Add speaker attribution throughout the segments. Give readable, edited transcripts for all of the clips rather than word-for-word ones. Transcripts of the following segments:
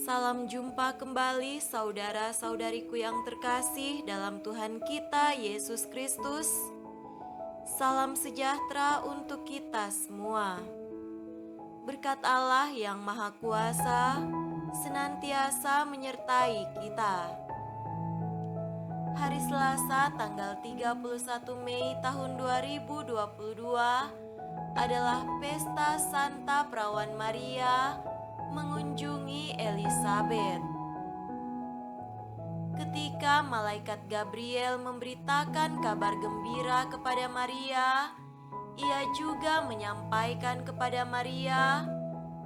Speaker 1: Salam jumpa kembali saudara-saudariku yang terkasih dalam Tuhan kita Yesus Kristus. Salam sejahtera untuk kita semua. Berkat Allah yang Maha Kuasa senantiasa menyertai kita. Hari Selasa tanggal 31 Mei tahun 2022 adalah Pesta Santa Perawan Maria mengunjungi Elisabet. Ketika malaikat Gabriel memberitakan kabar gembira kepada Maria, ia juga menyampaikan kepada Maria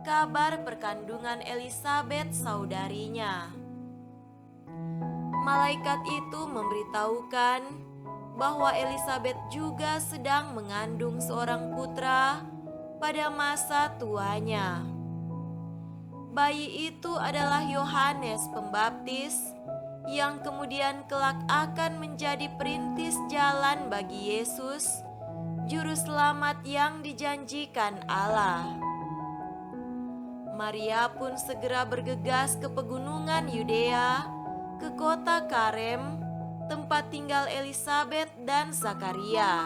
Speaker 1: kabar perkandungan Elisabet saudarinya. Malaikat itu memberitahukan bahwa Elisabet juga sedang mengandung seorang putra pada masa tuanya. Bayi itu adalah Yohanes Pembaptis yang kemudian kelak akan menjadi perintis jalan bagi Yesus, juru selamat yang dijanjikan Allah. Maria pun segera bergegas ke pegunungan Yudea, ke kota Karem, tempat tinggal Elisabet dan Zakaria.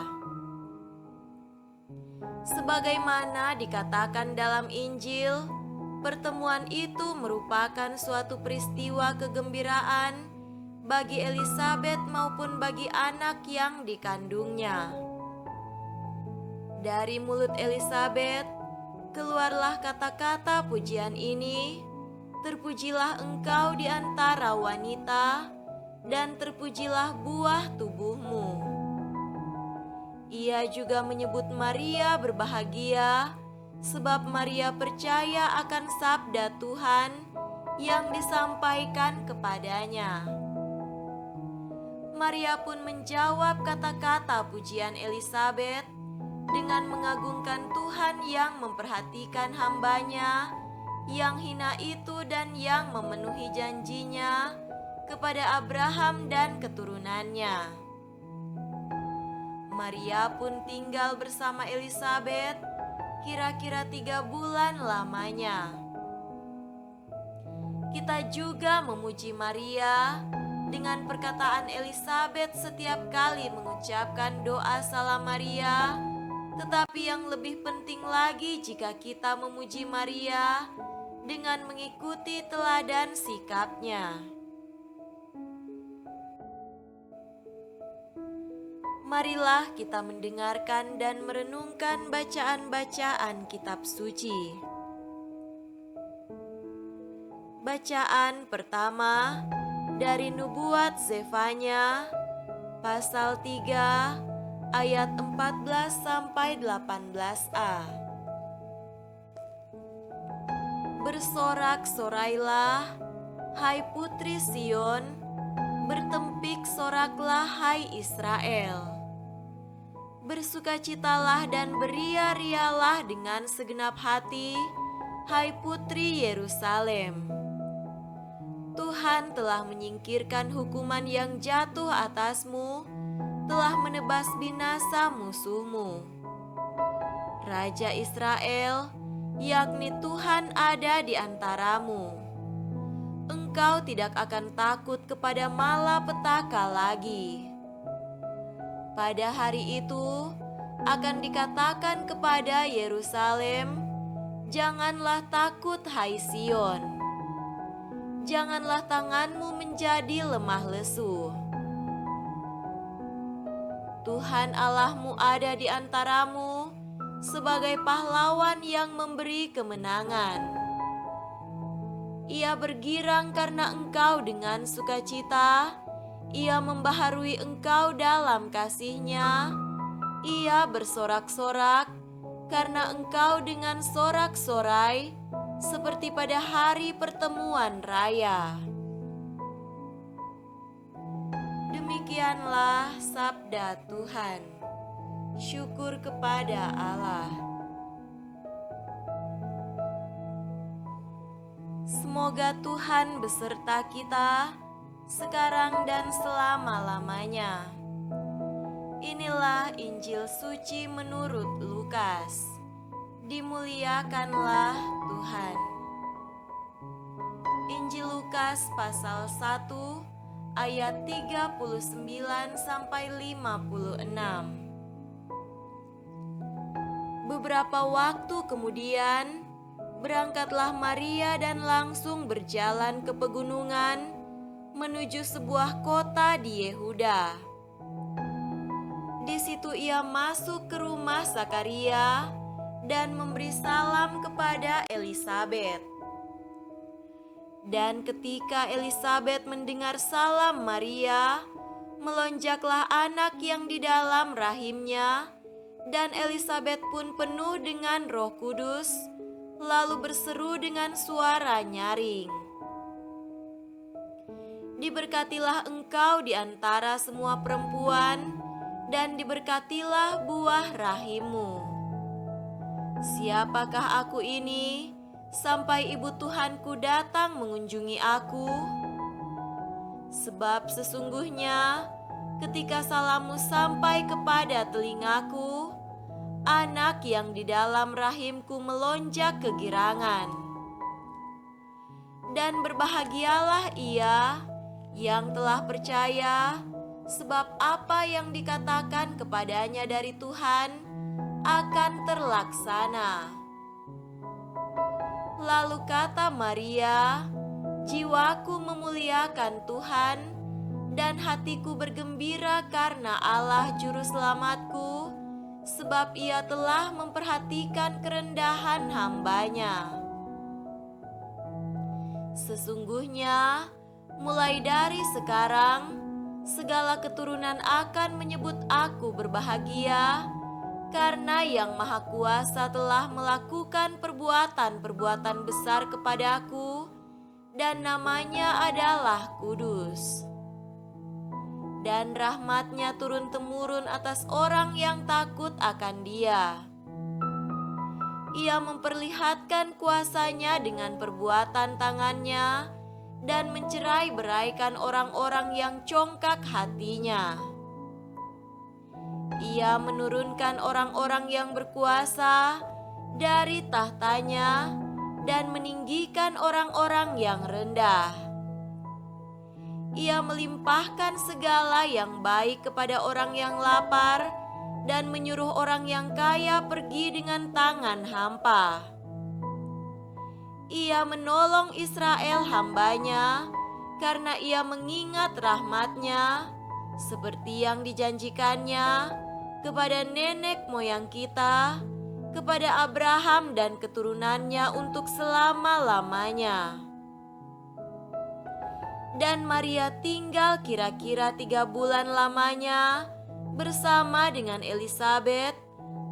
Speaker 1: Sebagaimana dikatakan dalam Injil, pertemuan itu merupakan suatu peristiwa kegembiraan bagi Elisabet maupun bagi anak yang dikandungnya. Dari mulut Elisabet keluarlah kata-kata pujian ini, "Terpujilah engkau di antara wanita, dan terpujilah buah tubuhmu." Ia juga menyebut Maria berbahagia, sebab Maria percaya akan sabda Tuhan yang disampaikan kepadanya. Maria pun menjawab kata-kata pujian Elisabet dengan mengagungkan Tuhan yang memperhatikan hambanya yang hina itu dan yang memenuhi janjinya kepada Abraham dan keturunannya. Maria pun tinggal bersama Elisabet kira-kira 3 bulan lamanya. Kita juga memuji Maria dengan perkataan Elisabet setiap kali mengucapkan doa salam Maria, tetapi yang lebih penting lagi jika kita memuji Maria dengan mengikuti teladan sikapnya. Marilah kita mendengarkan dan merenungkan bacaan-bacaan kitab suci. Bacaan pertama dari Nubuat Zefanya, pasal 3, ayat 14-18a. Bersorak-sorailah, hai putri Sion, bertempik soraklah, hai Israel. Bersukacitalah dan beria-rialah dengan segenap hati, hai putri Yerusalem. Tuhan telah menyingkirkan hukuman yang jatuh atasmu, telah menebas binasa musuhmu. Raja Israel, yakni Tuhan, ada di antaramu. Engkau tidak akan takut kepada malapetaka lagi. Pada hari itu akan dikatakan kepada Yerusalem, "Janganlah takut, hai Sion. Janganlah tanganmu menjadi lemah lesu. Tuhan Allahmu ada di antaramu sebagai pahlawan yang memberi kemenangan. Ia bergirang karena engkau dengan sukacita, ia membaharui engkau dalam kasih-Nya, ia bersorak-sorak karena engkau dengan sorak-sorai, seperti pada hari pertemuan raya." Demikianlah sabda Tuhan. Syukur kepada Allah. Semoga Tuhan beserta kita sekarang dan selama-lamanya. Inilah Injil suci menurut Lukas. Dimuliakanlah Tuhan. Injil Lukas pasal 1 ayat 39 sampai 56. Beberapa waktu kemudian, berangkatlah Maria dan langsung berjalan ke pegunungan menuju sebuah kota di Yehuda. Di situ ia masuk ke rumah Zakaria dan memberi salam kepada Elisabet. Dan ketika Elisabet mendengar salam Maria, melonjaklah anak yang di dalam rahimnya, dan Elisabet pun penuh dengan Roh Kudus, lalu berseru dengan suara nyaring, "Diberkatilah engkau di antara semua perempuan, dan diberkatilah buah rahimmu. Siapakah aku ini, sampai ibu Tuhanku datang mengunjungi aku? Sebab sesungguhnya ketika salammu sampai kepada telingaku, anak yang di dalam rahimku melonjak kegirangan. Dan berbahagialah ia yang telah percaya, sebab apa yang dikatakan kepadanya dari Tuhan akan terlaksana." Lalu kata Maria, "Jiwaku memuliakan Tuhan, dan hatiku bergembira karena Allah Juru Selamatku, sebab ia telah memperhatikan kerendahan hamba-Nya. Sesungguhnya, mulai dari sekarang, segala keturunan akan menyebut aku berbahagia, karena Yang Maha Kuasa telah melakukan perbuatan-perbuatan besar kepadaku, dan namanya adalah kudus. Dan rahmat-Nya turun-temurun atas orang yang takut akan Dia. Ia memperlihatkan kuasa-Nya dengan perbuatan tangan-Nya, dan mencerai-beraikan orang-orang yang congkak hatinya. Ia menurunkan orang-orang yang berkuasa dari tahtanya dan meninggikan orang-orang yang rendah. Ia melimpahkan segala yang baik kepada orang yang lapar dan menyuruh orang yang kaya pergi dengan tangan hampa. Ia menolong Israel hamba-Nya karena ia mengingat rahmat-Nya seperti yang dijanjikannya kepada nenek moyang kita, kepada Abraham dan keturunannya untuk selama-lamanya." Dan Maria tinggal kira-kira 3 bulan lamanya bersama dengan Elisabet,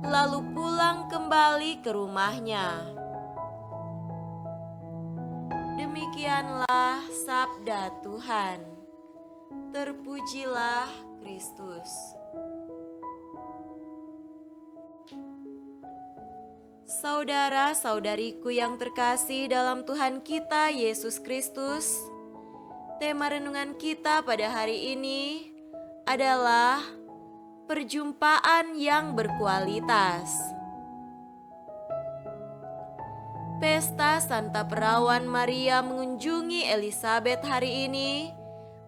Speaker 1: lalu pulang kembali ke rumahnya. Demikianlah sabda Tuhan. Terpujilah Kristus. Saudara-saudariku yang terkasih dalam Tuhan kita Yesus Kristus, tema renungan kita pada hari ini adalah perjumpaan yang berkualitas. Pesta Santa Perawan Maria mengunjungi Elisabet hari ini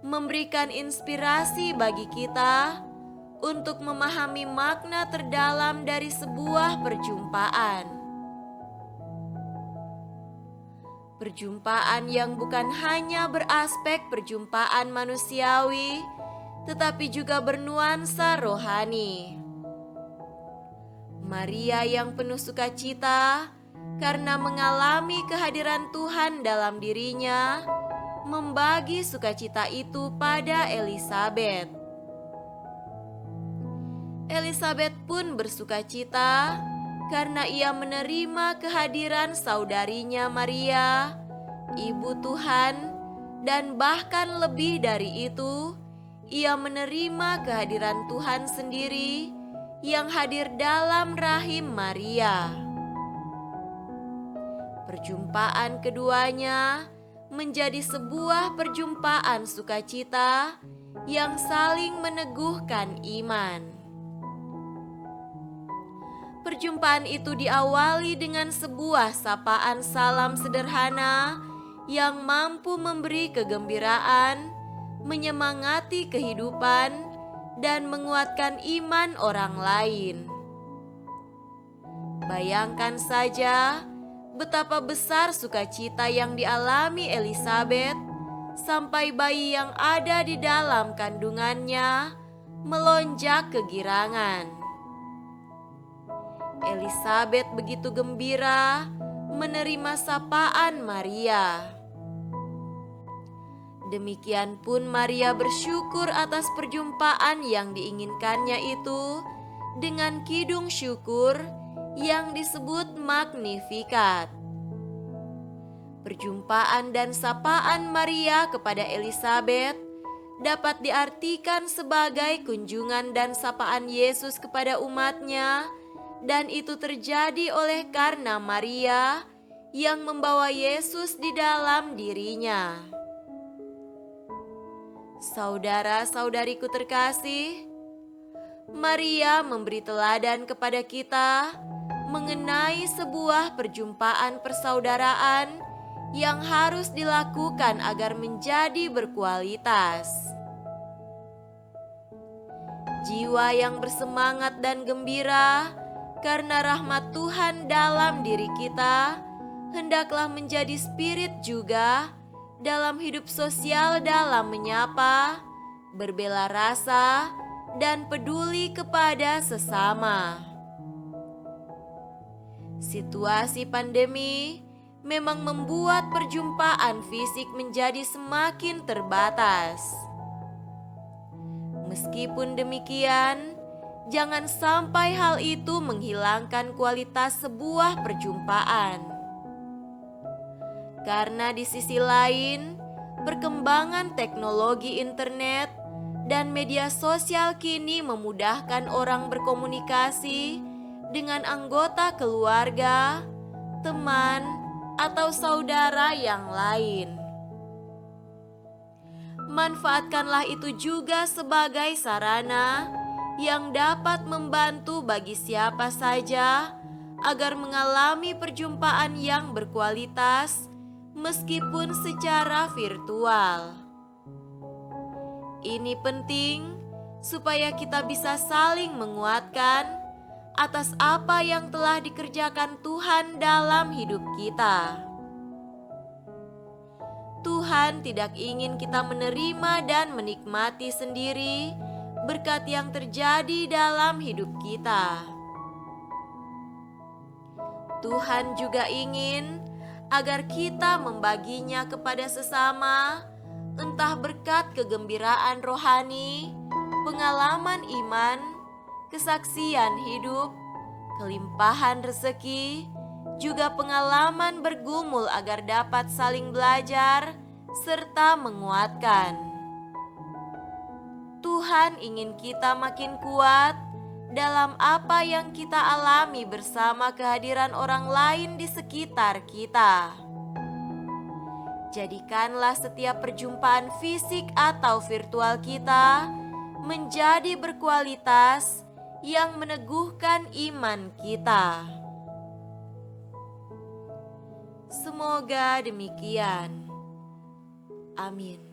Speaker 1: memberikan inspirasi bagi kita untuk memahami makna terdalam dari sebuah perjumpaan. Perjumpaan yang bukan hanya beraspek perjumpaan manusiawi, tetapi juga bernuansa rohani. Maria yang penuh sukacita karena mengalami kehadiran Tuhan dalam dirinya, membagi sukacita itu pada Elisabet. Elisabet pun bersukacita karena ia menerima kehadiran saudarinya Maria, Ibu Tuhan, dan bahkan lebih dari itu, ia menerima kehadiran Tuhan sendiri yang hadir dalam rahim Maria. Perjumpaan keduanya menjadi sebuah perjumpaan sukacita yang saling meneguhkan iman. Perjumpaan itu diawali dengan sebuah sapaan salam sederhana yang mampu memberi kegembiraan, menyemangati kehidupan, dan menguatkan iman orang lain. Bayangkan saja betapa besar sukacita yang dialami Elisabet sampai bayi yang ada di dalam kandungannya melonjak kegirangan. Elisabet begitu gembira menerima sapaan Maria. Demikian pun Maria bersyukur atas perjumpaan yang diinginkannya itu dengan kidung syukur yang disebut Magnificat. Perjumpaan dan sapaan Maria kepada Elisabet dapat diartikan sebagai kunjungan dan sapaan Yesus kepada umatnya, dan itu terjadi oleh karena Maria yang membawa Yesus di dalam dirinya. Saudara-saudariku terkasih, Maria memberi teladan kepada kita mengenai sebuah perjumpaan persaudaraan yang harus dilakukan agar menjadi berkualitas. Jiwa yang bersemangat dan gembira karena rahmat Tuhan dalam diri kita hendaklah menjadi spirit juga dalam hidup sosial, dalam menyapa, berbela rasa, dan peduli kepada sesama. Situasi pandemi memang membuat perjumpaan fisik menjadi semakin terbatas. Meskipun demikian, jangan sampai hal itu menghilangkan kualitas sebuah perjumpaan. Karena di sisi lain, perkembangan teknologi internet dan media sosial kini memudahkan orang berkomunikasi dengan anggota keluarga, teman, atau saudara yang lain. Manfaatkanlah itu juga sebagai sarana yang dapat membantu bagi siapa saja agar mengalami perjumpaan yang berkualitas meskipun secara virtual. Ini penting supaya kita bisa saling menguatkan atas apa yang telah dikerjakan Tuhan dalam hidup kita. Tuhan tidak ingin kita menerima dan menikmati sendiri berkat yang terjadi dalam hidup kita. Tuhan juga ingin agar kita membaginya kepada sesama, entah berkat kegembiraan rohani, pengalaman iman, kesaksian hidup, kelimpahan rezeki, juga pengalaman bergumul agar dapat saling belajar serta menguatkan. Tuhan ingin kita makin kuat dalam apa yang kita alami bersama kehadiran orang lain di sekitar kita. Jadikanlah setiap perjumpaan fisik atau virtual kita menjadi berkualitas yang meneguhkan iman kita. Semoga demikian. Amin.